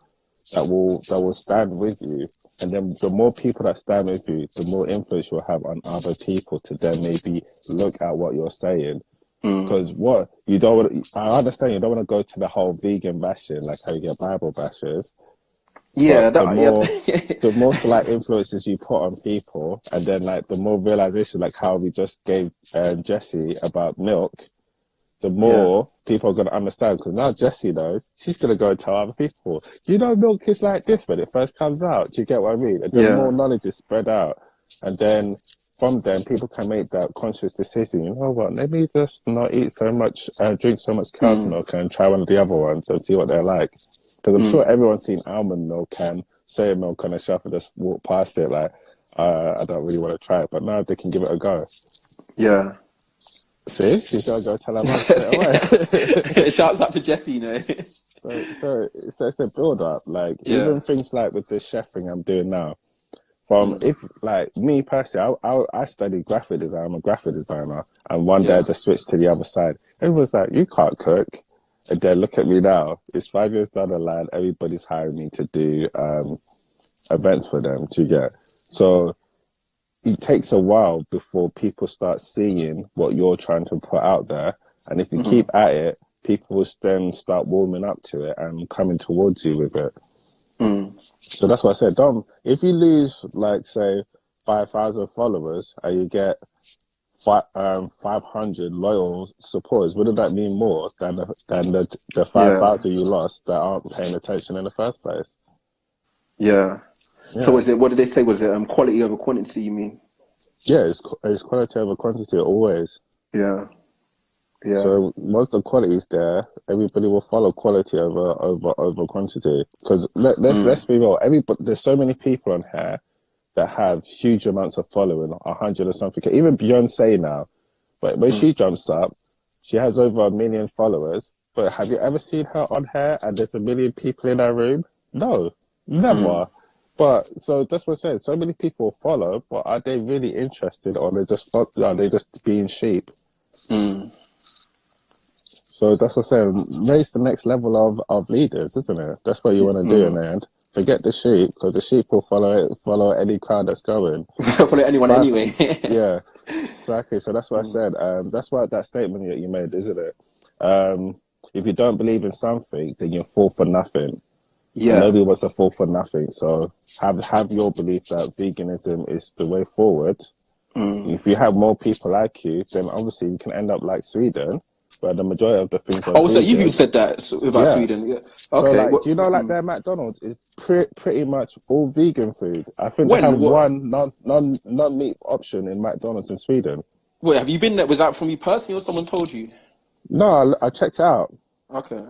that will stand with you, and then the more people that stand with you, the more influence you'll have on other people to then maybe look at what you're saying. Because what you don't want, I understand you don't want to go to the whole vegan bashing, like how you get Bible bashers. Yeah, the more like influences you put on people, and then like the more realization, like how we just gave Jessie about milk, the more people are going to understand. Because now Jessie knows, she's going to go and tell other people, you know, milk is like this when it first comes out. Do you get what I mean? And then more knowledge is spread out, and then from them, people can make that conscious decision. You know what? Let me just not eat so much, drink so much cow's milk, and try one of the other ones and see what they're like. Because I'm sure everyone's seen almond milk and soya milk on a shelf and just walk past it like, I don't really want to try it. But now they can give it a go. Yeah. See? She's going to go tell her mum straight away. Shouts out to Jessie, you know. So it's a build up. Like, even things like with this chef thing I'm doing now, if like me personally, I studied graphic design. I'm a graphic designer, and one day I just switched to the other side. Everyone's like, "You can't cook," and then look at me now. It's 5 years down the line. Everybody's hiring me to do events for them to get. So it takes a while before people start seeing what you're trying to put out there, and if you keep at it, people will then start warming up to it and coming towards you with it. So that's what I said. If you lose, like, say, 5,000 followers and you get 500 loyal supporters, wouldn't that mean more than the 5,000 you lost that aren't paying attention in the first place? Yeah. So what did they say? Was it quality over quantity, you mean? Yeah, it's quality over quantity always. Yeah. Yeah. So once the quality is there, everybody will follow quality over quantity. Because let's be real, there's so many people on here that have huge amounts of following, 100 or something. Even Beyonce now, but when she jumps up, she has over 1 million followers. But have you ever seen her on here and there's 1 million people in her room? No, never. But so that's what I'm saying. So many people follow, but are they really interested, or are they just being sheep? So that's what I'm saying. Raise the next level of leaders, isn't it? That's what you want to do in the end. Forget the sheep, because the sheep will follow any crowd that's going. Follow anyone anyway. Yeah, exactly. So that's what I said. That's what that statement that you made, isn't it? If you don't believe in something, then you'll fall for nothing. Yeah. And nobody wants to fall for nothing. So have your belief that veganism is the way forward. If you have more people like you, then obviously you can end up like Sweden, where the majority of the things are so you said that about Sweden. Yeah. Okay. So, do you know, like, their McDonald's is pretty much all vegan food. I think they have one non-meat option in McDonald's in Sweden. Wait, have you been there? Was that from you personally or someone told you? No, I checked it out. Okay.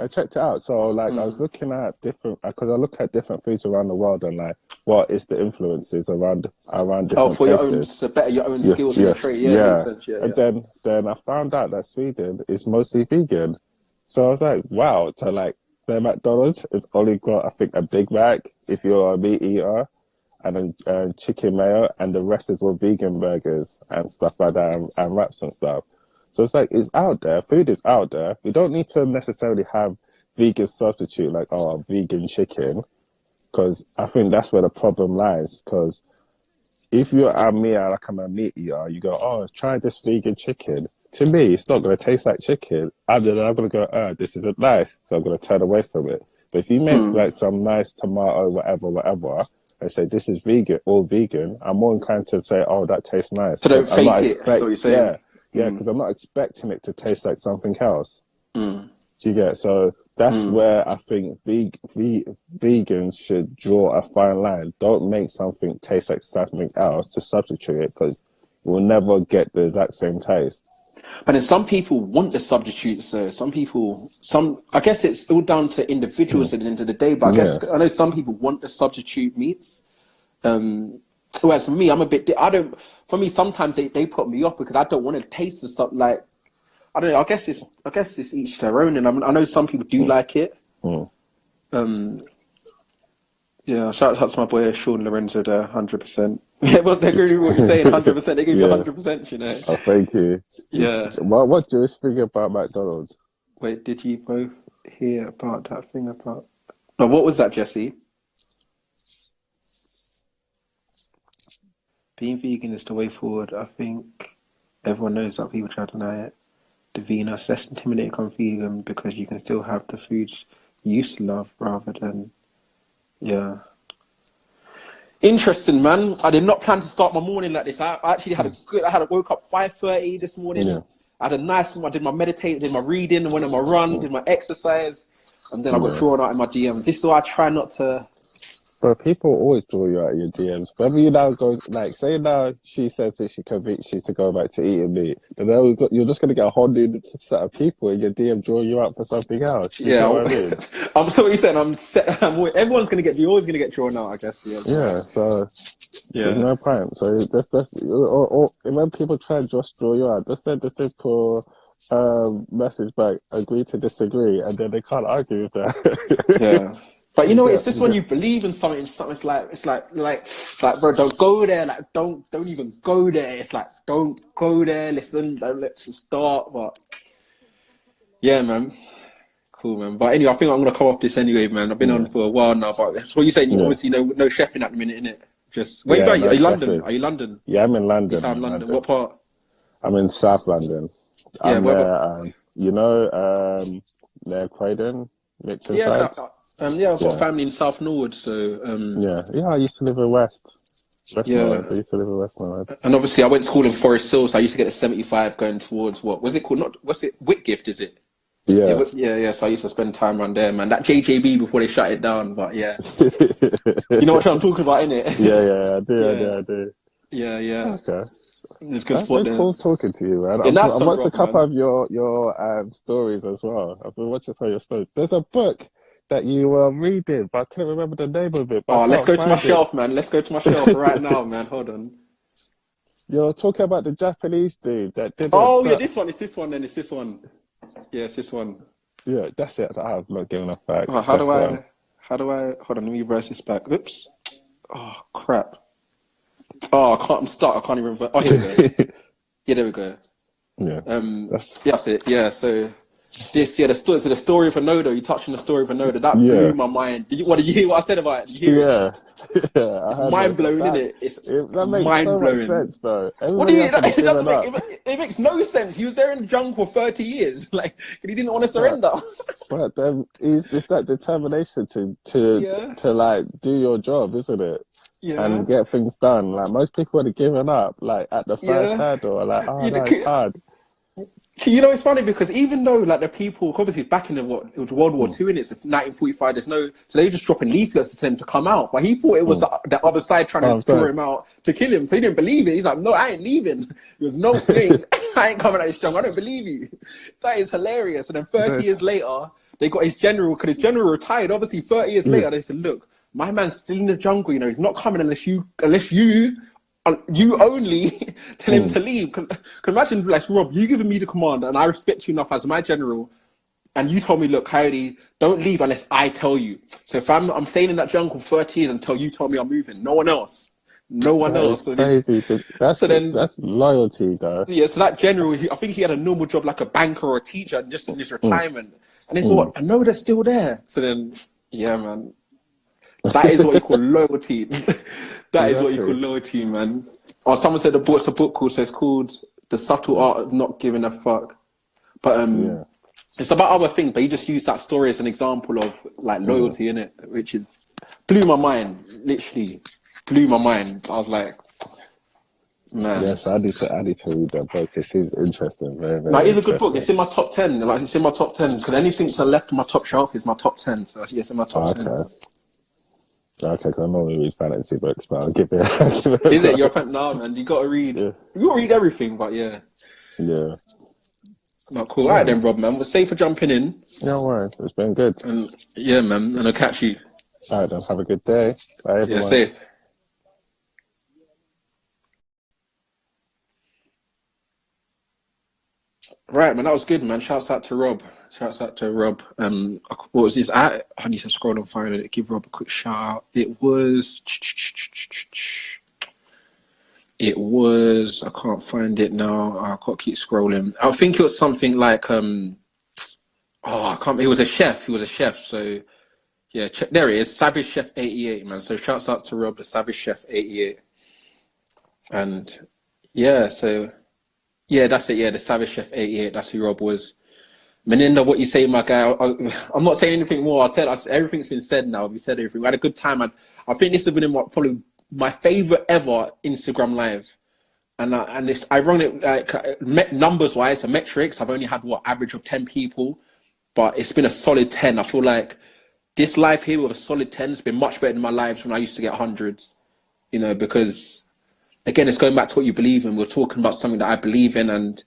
I checked it out. So like I was looking at different because I look at different foods around the world and like what is the influences around Oh, different for your own, places. to better your own Yeah, skills and your yeah, trade. Yeah, it makes yeah. sense. Yeah, And yeah. then I found out that Sweden is mostly vegan. So I was like, wow. So like their McDonald's has only got I think a Big Mac if you're a meat eater, and then chicken mayo, and the rest is all vegan burgers and stuff like that, and wraps and stuff. So it's like it's out there. Food is out there. We don't need to necessarily have vegan substitute like vegan chicken, because I think that's where the problem lies. Because if you're like I'm a meat eater, you go, oh, try this vegan chicken. To me, it's not going to taste like chicken. I'm going to go, this isn't nice, so I'm going to turn away from it. But if you make like some nice tomato, whatever, and say this is vegan, all vegan, I'm more inclined to say, oh, that tastes nice. So don't I'm not fake it. That's what you're saying. yeah, because I'm not expecting it to taste like something else. Mm. Do you get? So that's where I think vegans should draw a fine line. Don't make something taste like something else to substitute it, because we'll never get the exact same taste. But then some people want the substitutes. So I guess it's all down to individuals at the end of the day. But I know some people want the substitute meats. Whereas for me, I'm a bit. For me, sometimes they put me off because I don't want to taste the stuff. Like, I don't know. I guess it's each their own, and I know some people do like it. Yeah, shout out to my boy Sean Lorenzo there, 100%. Yeah, well, they agree with what you're saying, 100%. They give you 100%, you know. Oh, thank you. Yeah. What do you think about McDonald's? Wait, did you both hear about that thing about? No, what was that, Jesse? Being vegan is the way forward. I think everyone knows that. People try to deny it. The Venus, less intimidating become vegan because you can still have the foods you used to love rather than, yeah. Interesting, man. I did not plan to start my morning like this. I actually had woke up 5:30 this morning. Yeah. I had a nice one. I did my meditation, did my reading, went on my run, did my exercise, and then I got drawn out in my DMs. This is why I try not to. But people always draw you out of your DMs. Whether you now go, like, say now she says that she convinced you to go back to eating meat, then you're just going to get a whole new set of people in your DM drawing you out for something else. You know what I mean? I'm so what you said. Everyone's going to get, you're always going to get drawn out, I guess. Yeah. Yeah. So there's no point. So or when people try and just draw you out, just send the simple message back, agree to disagree, and then they can't argue with that. Yeah. But you know, it's just when you believe in something, it's like, bro, don't go there. Like, don't even go there. It's like, don't go there. Listen, let's start. But yeah, man, cool, man. But anyway, I think I'm gonna come off this anyway, man. I've been on for a while now. But so what you saying? You obviously no chefing at the minute, innit? Just where you going? Are you London? Are you London? Yeah, I'm in London. South London. What part? I'm in South London. Yeah, near Croydon, Mitchell yeah, side. I've got family in South Norwood, so I used to live in West Norwood. I used to live in West Norwood. And obviously I went to school in Forest Hill, so I used to get a 75 going towards what was it called? What's it? Whitgift, is it? Yeah. Yeah. So I used to spend time around there, man. That JJB before they shut it down, but yeah. You know what I'm talking about, innit? Yeah, I do. Yeah. Okay. It's good. That's been cool talking to you, man. Yeah, I've watched a couple of your stories as well. I've been watching some of your stories. There's a book that you were reading, but I couldn't remember the name of it. Let's go to my shelf, man. Let's go to my shelf right now, man. Hold on. You're talking about the Japanese dude that did it. Yeah, this one. It's this one, then. It's this one. Yeah, it's this one. Yeah, that's it. I have not given a fuck. How do I? Hold on, let me reverse this back. Oops. Oh, crap. Oh, I can't even reverse. Oh, here we go. Yeah, there we go. Yeah. That's it. Yeah, so the story of Anoda, you touched on the story of Anoda, that blew my mind. Did you hear what I said about it? Yeah. It's mind blowing, isn't it? That makes mind blowing. So much sense, though. What do you it makes no sense. He was there in the jungle for 30 years, like, and he didn't want to surrender. But then it's that determination to like do your job, isn't it? Yeah. And get things done. Like most people would have given up, like at the first hurdle, like, it's hard. You know, it's funny because even though like the people, obviously back in the it was World War II, and it's 1945. There's no, so they were just dropping leaflets to tell him to come out. But he thought it was the other side trying to draw him out to kill him. So he didn't believe it. He's like, no, I ain't leaving. There was no thing. I ain't coming out this strong. I don't believe you. That is hilarious. And then 30 years later, they got his general, because his general retired. Obviously, 30 years later, they said, look, my man's still in the jungle. You know, he's not coming unless you only tell him to leave. Can imagine, like, Rob, you giving me the command and I respect you enough as my general, and you told me, look, Coyote, don't leave unless I tell you. So if I'm staying in that jungle 30 years until you tell me I'm moving, no one else. So crazy. That's loyalty, though. Yeah, so that general, I think he had a normal job like a banker or a teacher, just in his retirement. And it's what, I know they're still there. So then, yeah, man. That is what you call loyalty. That is what you call loyalty, man. Or someone said it's a book called, so it's called The Subtle Art of Not Giving a Fuck. But it's about other things, but you just use that story as an example of like loyalty, innit? Which is blew my mind, literally blew my mind. I was like, man. Yes, I need to read that book. It seems interesting. Very, very it's a good book. It's in my top 10. Like, it's in my top 10 because anything to the left of my top shelf is my top 10. So it's in my top 10. Okay, because I normally read fantasy books, but I'll give it. Is it? You're a fan? No, man. You got to read. Yeah. You got to read everything, but yeah. Yeah. Not cool. All right then, Rob, man. We're safe for jumping in. No worries. It's been good. And yeah, man. And I'll catch you. All right then. Have a good day. Bye, everyone. Yeah, safe. Right, man, that was good, man. Shouts out to Rob. What was this at? I need to scroll and find it. Give Rob a quick shout out. It was, I can't find it now. I can't keep scrolling. I think it was something like, he was a chef. So yeah, there it is. Savage Chef 88, man. So shouts out to Rob, the Savage Chef 88. And yeah, so yeah, that's it. Yeah, the Savage Chef 88. That's who Rob was. Meninda, what you say, my guy? I'm not saying anything more. I said everything's been said now. We said everything. We had a good time. I think this has been probably my favorite ever Instagram live. And it's ironic, like numbers wise, the metrics. I've only had average of 10 people, but it's been a solid 10. I feel like this live here with a solid 10 has been much better than my lives when I used to get hundreds. You know, because again, it's going back to what you believe in. We're talking about something that I believe in, and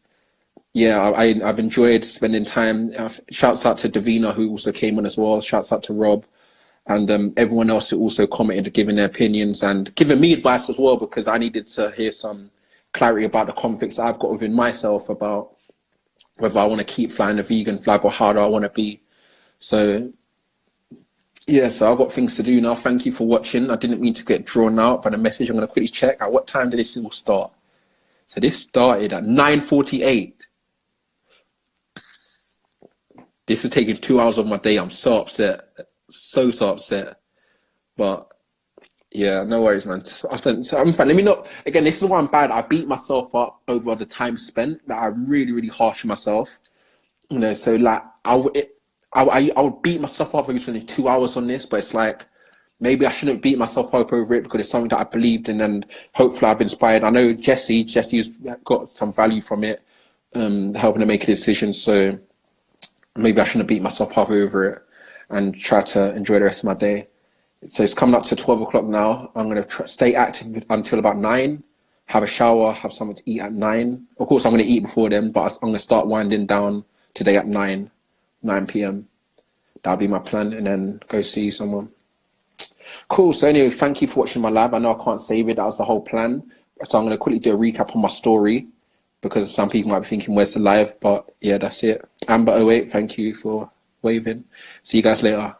yeah, I've enjoyed spending time. Shouts out to Davina, who also came on as well. Shouts out to Rob and everyone else who also commented, giving their opinions and giving me advice as well, because I needed to hear some clarity about the conflicts I've got within myself about whether I want to keep flying the vegan flag or how do I want to be. So yeah, so I've got things to do now. Thank you for watching. I didn't mean to get drawn out by the message. I'm going to quickly check. At what time did this all start? So this started at 9:48. This is taking 2 hours of my day. I'm so upset. So upset. But yeah, no worries, man. I'm fine. Let me not, again, this is why I'm bad. I beat myself up over the time spent. That I'm really, really harsh on myself. You know, so like I would beat myself up for only 2 hours on this, but it's like maybe I shouldn't beat myself up over it because it's something that I believed in and hopefully I've inspired. I know Jesse's got some value from it, helping to make a decision. So maybe I shouldn't beat myself up over it and try to enjoy the rest of my day. So it's coming up to 12 o'clock now. I'm going to stay active until about 9, have a shower, have something to eat at 9. Of course, I'm going to eat before then, but I'm going to start winding down today at 9 p.m. That'll be my plan, and then go see someone. Cool. So anyway, thank you for watching my live. I know I can't save it. That was the whole plan. So I'm going to quickly do a recap on my story because some people might be thinking, where's the live? But yeah, that's it. Amber08, thank you for waving. See you guys later.